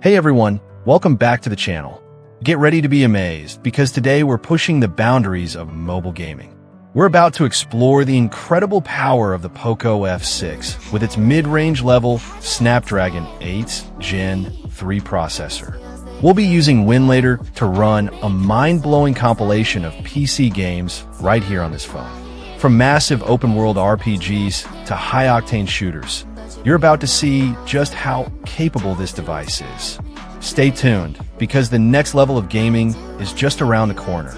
Hey everyone, welcome back to the channel. Get ready to be amazed because today we're pushing the boundaries of mobile gaming. We're about to explore the incredible power of the POCO F6 with its mid-range level Snapdragon 8 Gen 3 processor. We'll be using Winlator to run a mind-blowing compilation of PC games right here on this phone. From massive open-world RPGs to high-octane shooters, you're about to see just how capable this device is. Stay tuned, because the next level of gaming is just around the corner.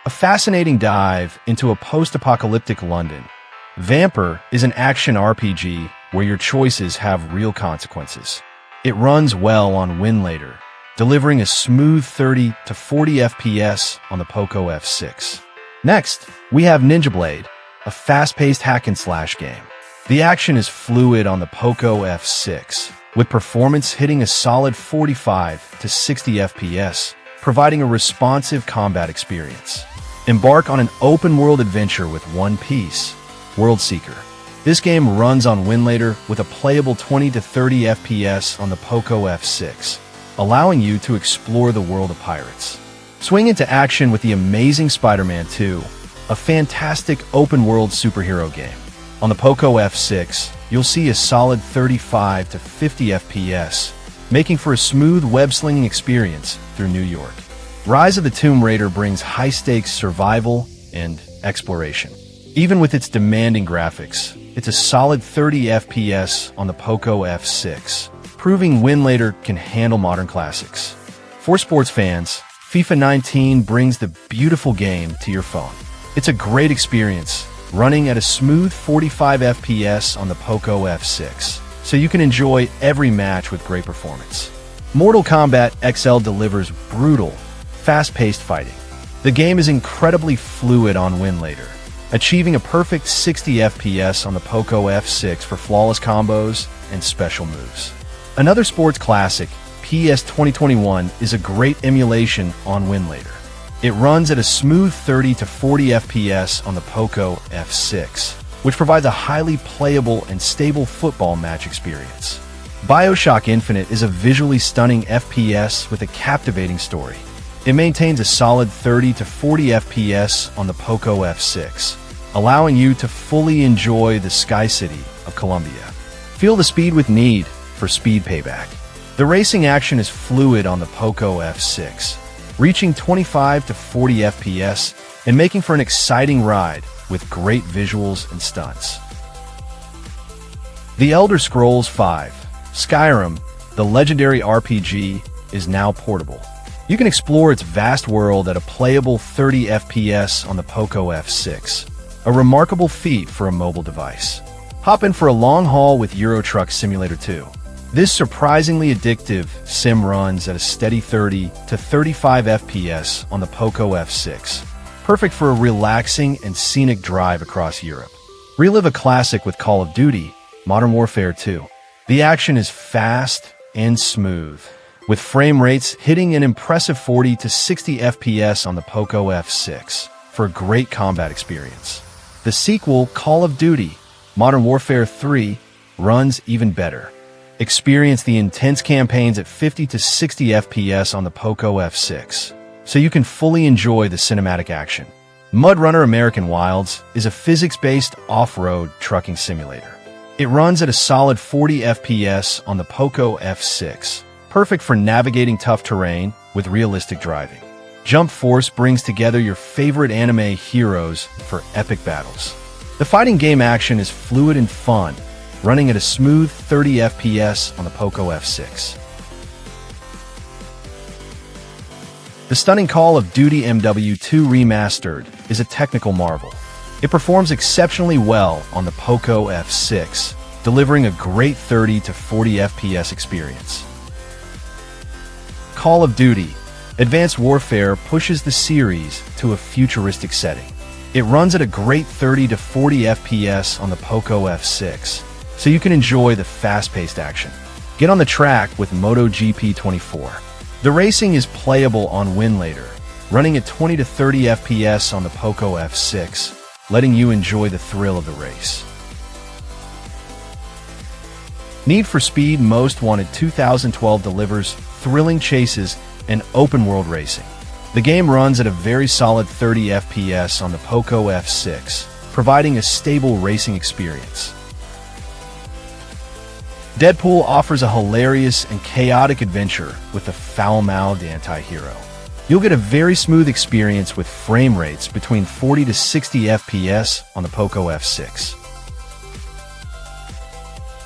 A fascinating dive into a post-apocalyptic London. Vamper is an action RPG where your choices have real consequences. It runs well on Winlator, delivering a smooth 30 to 40 FPS on the POCO F6. Next, we have Ninja Blade, a fast-paced hack-and-slash game. The action is fluid on the POCO F6, with performance hitting a solid 45 to 60 FPS, providing a responsive combat experience. Embark on an open-world adventure with One Piece, World Seeker. This game runs on Winlator with a playable 20 to 30 FPS on the POCO F6, allowing you to explore the world of pirates. Swing into action with the amazing Spider-Man 2, a fantastic open-world superhero game. On the POCO F6, you'll see a solid 35 to 50 FPS, making for a smooth web-slinging experience through New York. Rise of the Tomb Raider brings high-stakes survival and exploration. Even with its demanding graphics, it's a solid 30 FPS on the POCO F6, proving Winlator can handle modern classics. For sports fans, FIFA 19 brings the beautiful game to your phone. It's a great experience, running at a smooth 45 FPS on the POCO F6, so you can enjoy every match with great performance. Mortal Kombat XL delivers brutal, fast-paced fighting. The game is incredibly fluid on Winlator, achieving a perfect 60 FPS on the POCO F6 for flawless combos and special moves. Another sports classic, PES 2021, is a great emulation on Winlator. It runs at a smooth 30 to 40 FPS on the POCO F6, which provides a highly playable and stable football match experience. BioShock Infinite is a visually stunning FPS with a captivating story. It maintains a solid 30 to 40 FPS on the POCO F6, allowing you to fully enjoy the Sky City of Columbia. Feel the speed with Need for Speed Payback. The racing action is fluid on the POCO F6, reaching 25 to 40 FPS and making for an exciting ride with great visuals and stunts. The Elder Scrolls V: Skyrim, the legendary RPG, is now portable. You can explore its vast world at a playable 30 FPS on the POCO F6, a remarkable feat for a mobile device. Hop in for a long haul with Euro Truck Simulator 2. This surprisingly addictive sim runs at a steady 30 to 35 FPS on the POCO F6, perfect for a relaxing and scenic drive across Europe. Relive a classic with Call of Duty: Modern Warfare 2. The action is fast and smooth, with frame rates hitting an impressive 40 to 60 FPS on the POCO F6 for a great combat experience. The sequel, Call of Duty: Modern Warfare 3, runs even better. Experience the intense campaigns at 50 to 60 FPS on the POCO F6, so you can fully enjoy the cinematic action. Mud Runner American Wilds is a physics-based off-road trucking simulator. It runs at a solid 40 FPS on the POCO F6, perfect for navigating tough terrain with realistic driving. Jump Force brings together your favorite anime heroes for epic battles. The fighting game action is fluid and fun, running at a smooth 30 FPS on the POCO F6. The stunning Call of Duty MW2 Remastered is a technical marvel. It performs exceptionally well on the POCO F6, delivering a great 30 to 40 FPS experience. Call of Duty: Advanced Warfare pushes the series to a futuristic setting. It runs at a great 30 to 40 FPS on the POCO F6, so you can enjoy the fast-paced action. Get on the track with MotoGP 24. The racing is playable on Winlator, running at 20 to 30 FPS on the POCO F6, letting you enjoy the thrill of the race. Need for Speed Most Wanted 2012 delivers thrilling chases and open-world racing. The game runs at a very solid 30 FPS on the POCO F6, providing a stable racing experience. Deadpool offers a hilarious and chaotic adventure with a foul-mouthed anti-hero. You'll get a very smooth experience with frame rates between 40 to 60 FPS on the POCO F6.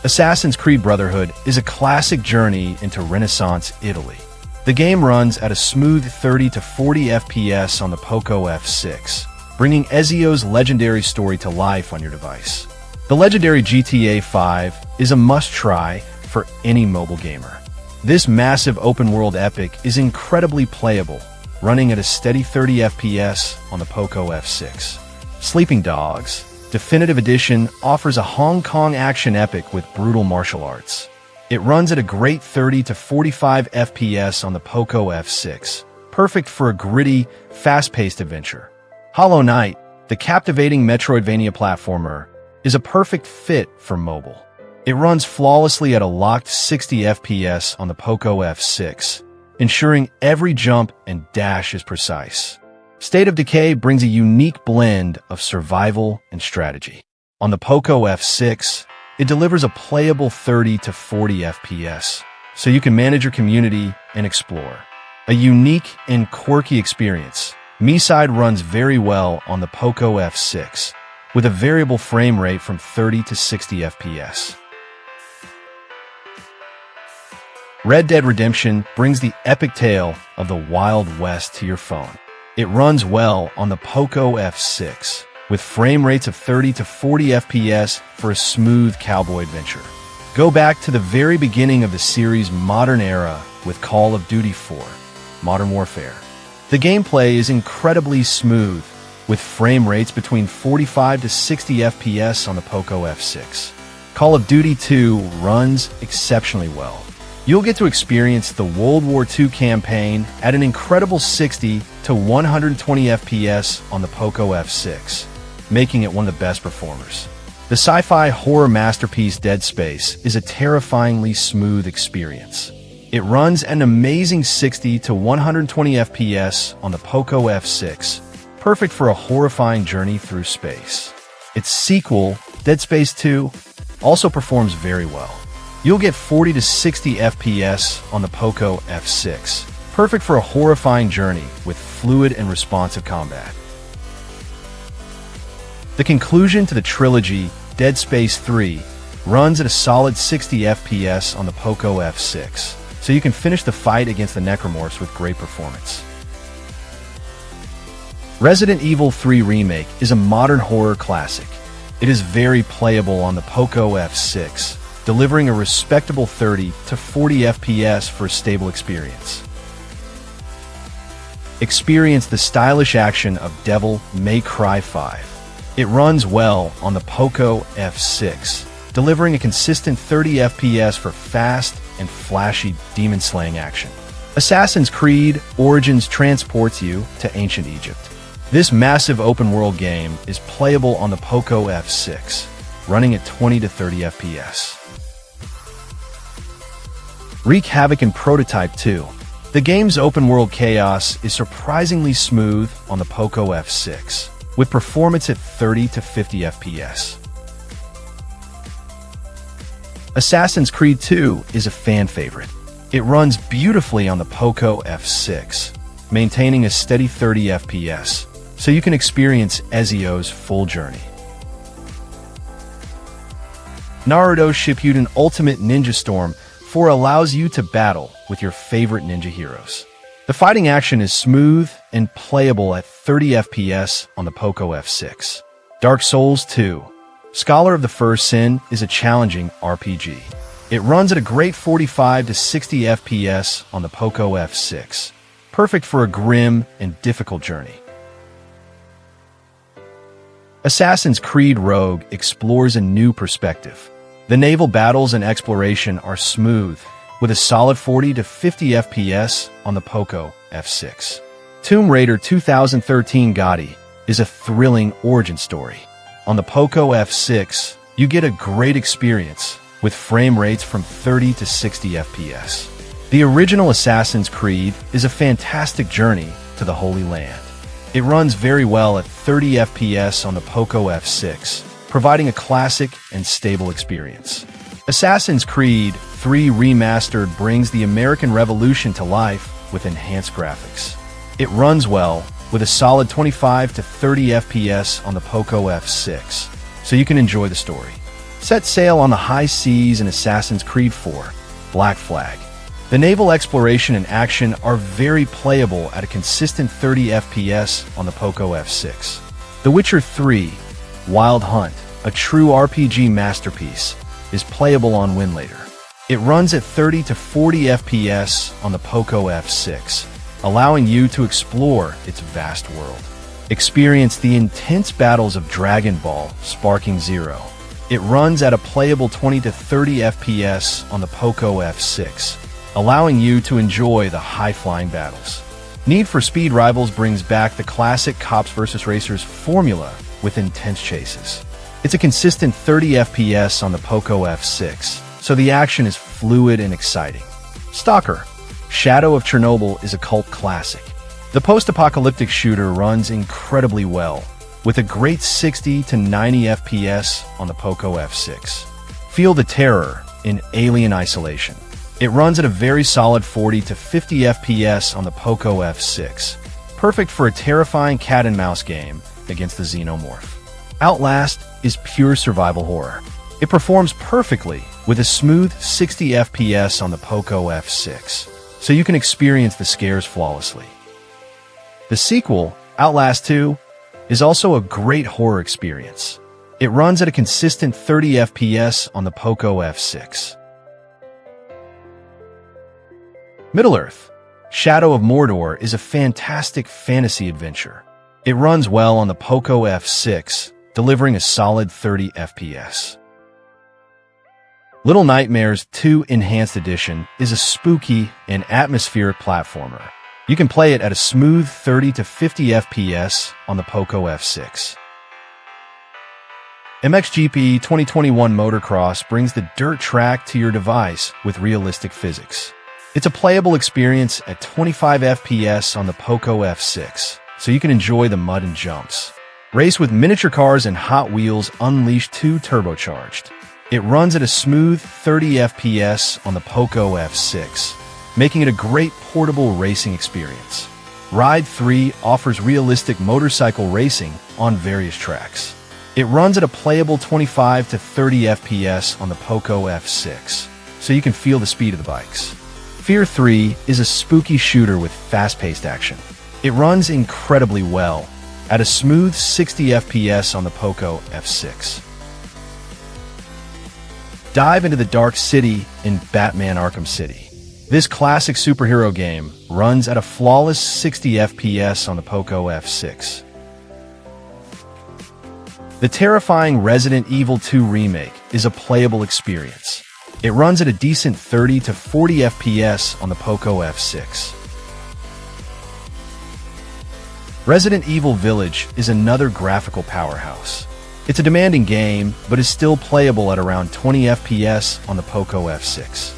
Assassin's Creed Brotherhood is a classic journey into Renaissance Italy. The game runs at a smooth 30 to 40 FPS on the POCO F6, bringing Ezio's legendary story to life on your device. The legendary GTA 5 is a must-try for any mobile gamer. This massive open-world epic is incredibly playable, running at a steady 30 FPS on the POCO F6. Sleeping Dogs Definitive Edition offers a Hong Kong action epic with brutal martial arts. It runs at a great 30 to 45 FPS on the POCO F6, perfect for a gritty, fast-paced adventure. Hollow Knight, the captivating Metroidvania platformer, is a perfect fit for mobile. It runs flawlessly at a locked 60 FPS on the POCO F6, ensuring every jump and dash is precise. State of Decay brings a unique blend of survival and strategy. On the POCO F6, it delivers a playable 30 to 40 FPS, so you can manage your community and explore. A unique and quirky experience, Meeside runs very well on the POCO F6, with a variable frame rate from 30 to 60 FPS. Red Dead Redemption brings the epic tale of the Wild West to your phone. It runs well on the POCO F6, with frame rates of 30 to 40 FPS for a smooth cowboy adventure. Go back to the very beginning of the series' modern era with Call of Duty 4, Modern Warfare. The gameplay is incredibly smooth, with frame rates between 45 to 60 FPS on the POCO F6. Call of Duty 2 runs exceptionally well. You'll get to experience the World War II campaign at an incredible 60 to 120 FPS on the POCO F6, making it one of the best performers. The sci-fi horror masterpiece Dead Space is a terrifyingly smooth experience. It runs an amazing 60 to 120 FPS on the POCO F6, perfect for a horrifying journey through space. Its sequel, Dead Space 2, also performs very well. You'll get 40 to 60 FPS on the POCO F6, perfect for a horrifying journey with fluid and responsive combat. The conclusion to the trilogy, Dead Space 3, runs at a solid 60 FPS on the POCO F6, so you can finish the fight against the Necromorphs with great performance. Resident Evil 3 Remake is a modern horror classic. It is very playable on the POCO F6, delivering a respectable 30 to 40 FPS for a stable experience. Experience the stylish action of Devil May Cry 5. It runs well on the POCO F6, delivering a consistent 30 FPS for fast and flashy demon-slaying action. Assassin's Creed Origins transports you to ancient Egypt. This massive open-world game is playable on the POCO F6, running at 20 to 30 FPS. Wreak Havoc in Prototype 2. The game's open-world chaos is surprisingly smooth on the POCO F6, with performance at 30 to 50 FPS. Assassin's Creed 2 is a fan favorite. It runs beautifully on the POCO F6, maintaining a steady 30 FPS, so you can experience Ezio's full journey. Naruto Shippuden Ultimate Ninja Storm 4 allows you to battle with your favorite ninja heroes. The fighting action is smooth and playable at 30 FPS on the POCO F6. Dark Souls 2. Scholar of the First Sin is a challenging RPG. It runs at a great 45 to 60 FPS on the POCO F6, perfect for a grim and difficult journey. Assassin's Creed Rogue explores a new perspective. The naval battles and exploration are smooth, with a solid 40 to 50 FPS on the POCO F6. Tomb Raider 2013 Gotti is a thrilling origin story. On the POCO F6, you get a great experience with frame rates from 30 to 60 FPS. The original Assassin's Creed is a fantastic journey to the Holy Land. It runs very well at 30 FPS on the POCO F6, providing a classic and stable experience. Assassin's Creed 3 Remastered brings the American Revolution to life with enhanced graphics. It runs well with a solid 25 to 30 FPS on the POCO F6, so you can enjoy the story. Set sail on the high seas in Assassin's Creed 4 Black Flag. The naval exploration and action are very playable at a consistent 30 FPS on the POCO F6. The Witcher 3 Wild Hunt, a true RPG masterpiece, is playable on Winlator. It runs at 30 to 40 FPS on the POCO F6, allowing you to explore its vast world. Experience the intense battles of Dragon Ball Sparking Zero. It runs at a playable 20 to 30 FPS on the POCO F6, allowing you to enjoy the high-flying battles. Need for Speed Rivals brings back the classic Cops vs. Racers formula with intense chases. It's a consistent 30 FPS on the POCO F6, so the action is fluid and exciting. Stalker Shadow of Chernobyl is a cult classic. The post-apocalyptic shooter runs incredibly well, with a great 60 to 90 FPS on the POCO F6. Feel the terror in Alien Isolation. It runs at a very solid 40 to 50 FPS on the POCO F6, perfect for a terrifying cat-and-mouse game against the xenomorph. Outlast is pure survival horror. It performs perfectly with a smooth 60 FPS on the POCO F6, so you can experience the scares flawlessly. The sequel, Outlast 2, is also a great horror experience. It runs at a consistent 30 FPS on the POCO F6. Middle-earth Shadow of Mordor is a fantastic fantasy adventure. It runs well on the POCO F6, delivering a solid 30 FPS. Little Nightmares 2 Enhanced Edition is a spooky and atmospheric platformer. You can play it at a smooth 30 to 50 FPS on the POCO F6. MXGP 2021 Motocross brings the dirt track to your device with realistic physics. It's a playable experience at 25 FPS on the POCO F6, so you can enjoy the mud and jumps. Race with miniature cars and Hot Wheels Unleashed 2 Turbocharged. It runs at a smooth 30 FPS on the POCO F6, making it a great portable racing experience. Ride 3 offers realistic motorcycle racing on various tracks. It runs at a playable 25 to 30 FPS on the POCO F6, so you can feel the speed of the bikes. Fear 3 is a spooky shooter with fast-paced action. It runs incredibly well at a smooth 60 FPS on the POCO F6. Dive into the Dark City in Batman Arkham City. This classic superhero game runs at a flawless 60 FPS on the POCO F6. The terrifying Resident Evil 2 Remake is a playable experience. It runs at a decent 30 to 40 FPS on the POCO F6. Resident Evil Village is another graphical powerhouse. It's a demanding game, but is still playable at around 20 FPS on the POCO F6.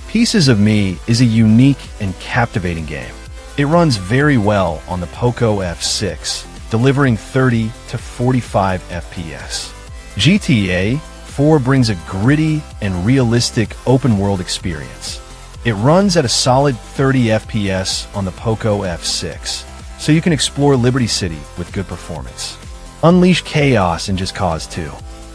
Pieces of Me is a unique and captivating game. It runs very well on the POCO F6, delivering 30 to 45 FPS. GTA 4 brings a gritty and realistic open-world experience. It runs at a solid 30 FPS on the POCO F6, so you can explore Liberty City with good performance. Unleash chaos in Just Cause 2.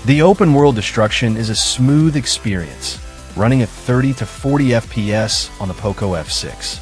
The open-world destruction is a smooth experience, running at 30 to 40 FPS on the POCO F6.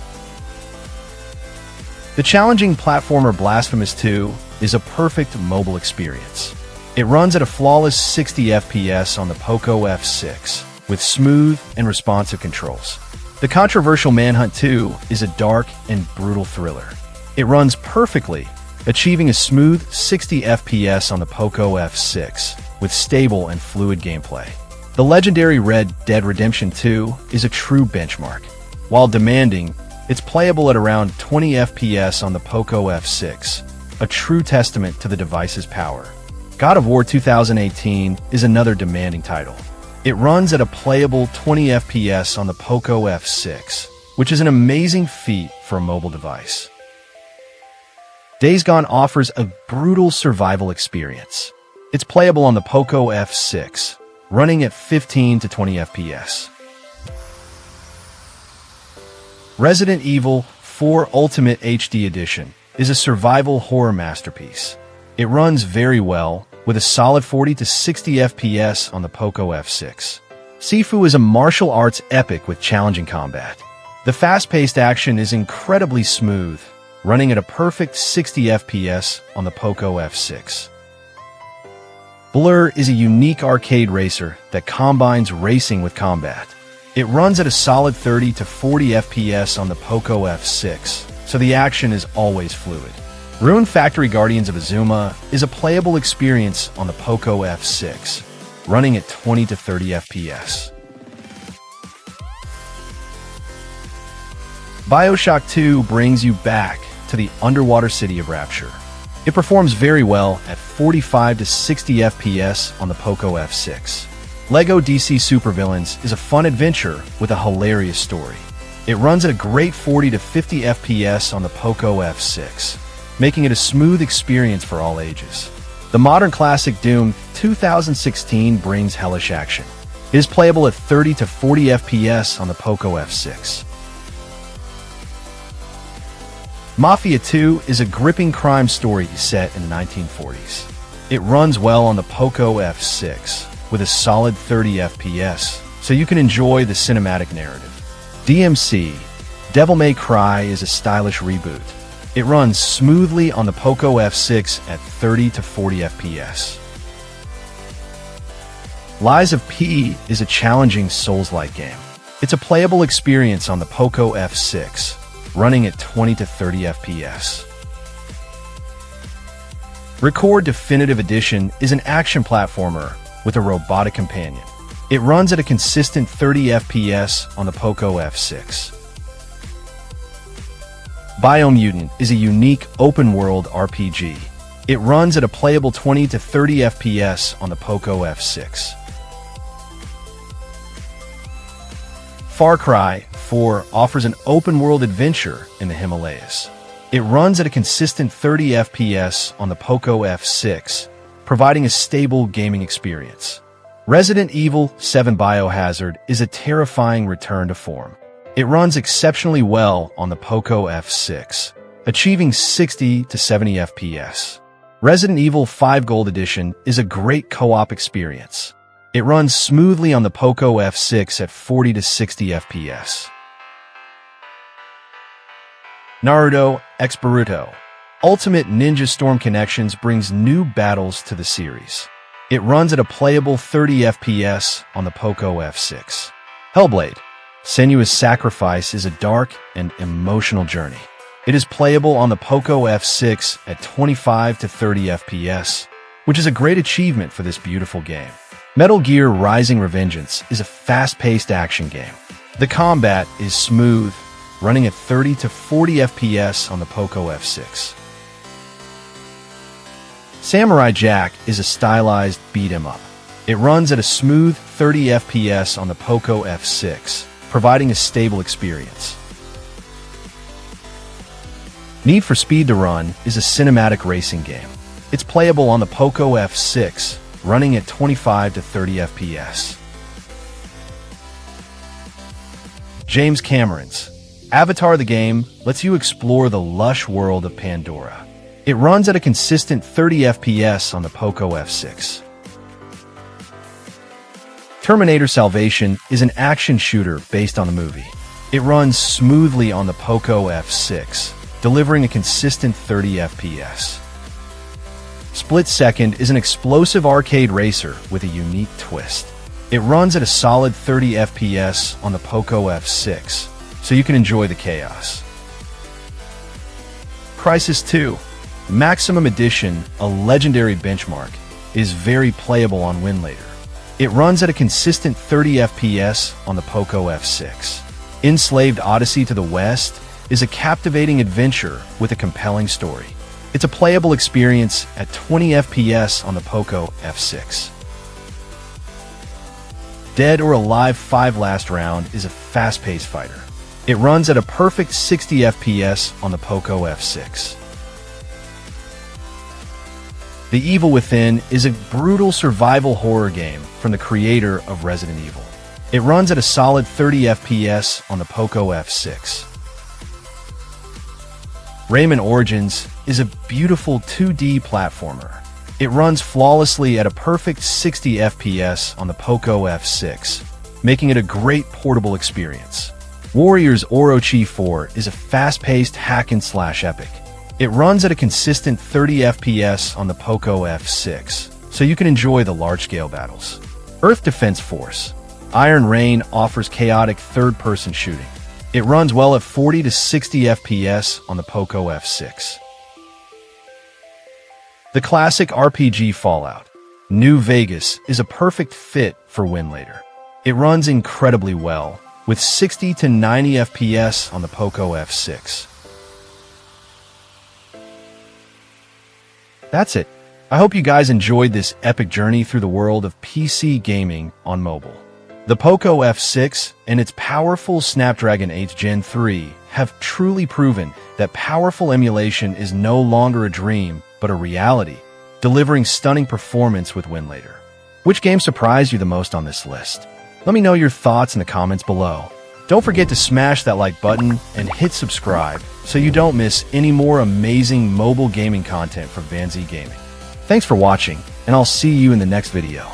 The challenging platformer Blasphemous 2 is a perfect mobile experience. It runs at a flawless 60 FPS on the POCO F6, with smooth and responsive controls. The controversial Manhunt 2 is a dark and brutal thriller. It runs perfectly, achieving a smooth 60 FPS on the POCO F6, with stable and fluid gameplay. The legendary Red Dead Redemption 2 is a true benchmark. While demanding, it's playable at around 20 FPS on the POCO F6, a true testament to the device's power. God of War 2018 is another demanding title. It runs at a playable 20 FPS on the POCO F6, which is an amazing feat for a mobile device. Days Gone offers a brutal survival experience. It's playable on the POCO F6, running at 15 to 20 FPS. Resident Evil 4 Ultimate HD Edition is a survival horror masterpiece. It runs very well, with a solid 40 to 60 FPS on the POCO F6. Sifu is a martial arts epic with challenging combat. The fast-paced action is incredibly smooth, running at a perfect 60 FPS on the POCO F6. Blur is a unique arcade racer that combines racing with combat. It runs at a solid 30 to 40 FPS on the POCO F6, so the action is always fluid. Rune Factory Guardians of Azuma is a playable experience on the POCO F6, running at 20 to 30 FPS. BioShock 2 brings you back to the underwater city of Rapture. It performs very well at 45 to 60 FPS on the POCO F6. LEGO DC Supervillains is a fun adventure with a hilarious story. It runs at a great 40 to 50 FPS on the POCO F6, making it a smooth experience for all ages. The modern classic Doom 2016 brings hellish action. It is playable at 30 to 40 FPS on the POCO F6. Mafia 2 is a gripping crime story set in the 1940s. It runs well on the POCO F6 with a solid 30 FPS, so you can enjoy the cinematic narrative. DMC Devil May Cry is a stylish reboot. It runs smoothly on the POCO F6 at 30 to 40 FPS. Lies of P is a challenging Souls-like game. It's a playable experience on the POCO F6, running at 20 to 30 FPS. Record Definitive Edition is an action platformer with a robotic companion. It runs at a consistent 30 FPS on the POCO F6. Biomutant is a unique open-world RPG. It runs at a playable 20 to 30 FPS on the POCO F6. Far Cry 4 offers an open-world adventure in the Himalayas. It runs at a consistent 30 FPS on the POCO F6, providing a stable gaming experience. Resident Evil 7 Biohazard is a terrifying return to form. It runs exceptionally well on the POCO F6, achieving 60 to 70 FPS. Resident Evil 5 Gold Edition is a great co-op experience. It runs smoothly on the POCO F6 at 40 to 60 FPS. Naruto X Boruto Ultimate Ninja Storm Connections brings new battles to the series. It runs at a playable 30 FPS on the POCO F6. Hellblade Senua's Sacrifice is a dark and emotional journey. It is playable on the POCO F6 at 25 to 30 FPS, which is a great achievement for this beautiful game. Metal Gear Rising: Revengeance is a fast-paced action game. The combat is smooth, running at 30 to 40 FPS on the POCO F6. Samurai Jack is a stylized beat-em-up. It runs at a smooth 30 FPS on the POCO F6, providing a stable experience. Need for Speed to Run is a cinematic racing game. It's playable on the POCO F6, running at 25 to 30 FPS. James Cameron's Avatar the Game lets you explore the lush world of Pandora. It runs at a consistent 30 FPS on the POCO F6. Terminator Salvation is an action shooter based on the movie. It runs smoothly on the POCO F6, delivering a consistent 30 FPS. Split Second is an explosive arcade racer with a unique twist. It runs at a solid 30 FPS on the POCO F6, so you can enjoy the chaos. Crysis 2 Maximum Edition, a legendary benchmark, is very playable on Winlator. It runs at a consistent 30 FPS on the POCO F6. Enslaved Odyssey to the West is a captivating adventure with a compelling story. It's a playable experience at 20 FPS on the POCO F6. Dead or Alive 5 Last Round is a fast-paced fighter. It runs at a perfect 60 FPS on the POCO F6. The Evil Within is a brutal survival horror game from the creator of Resident Evil. It runs at a solid 30 FPS on the POCO F6. Rayman Origins is a beautiful 2D platformer. It runs flawlessly at a perfect 60 FPS on the POCO F6, making it a great portable experience. Warriors Orochi 4 is a fast-paced hack-and-slash epic. It runs at a consistent 30 FPS on the POCO F6, so you can enjoy the large-scale battles. Earth Defense Force Iron Rain offers chaotic third-person shooting. It runs well at 40 to 60 FPS on the POCO F6. The classic RPG Fallout New Vegas is a perfect fit for Winlator. It runs incredibly well, with 60 to 90 FPS on the POCO F6. That's it. I hope you guys enjoyed this epic journey through the world of PC gaming on mobile. The POCO F6 and its powerful Snapdragon 8 Gen 3 have truly proven that powerful emulation is no longer a dream, but a reality, delivering stunning performance with Winlator. Which game surprised you the most on this list? Let me know your thoughts in the comments below. Don't forget to smash that like button and hit subscribe so you don't miss any more amazing mobile gaming content from VanZee Gaming. Thanks for watching, and I'll see you in the next video.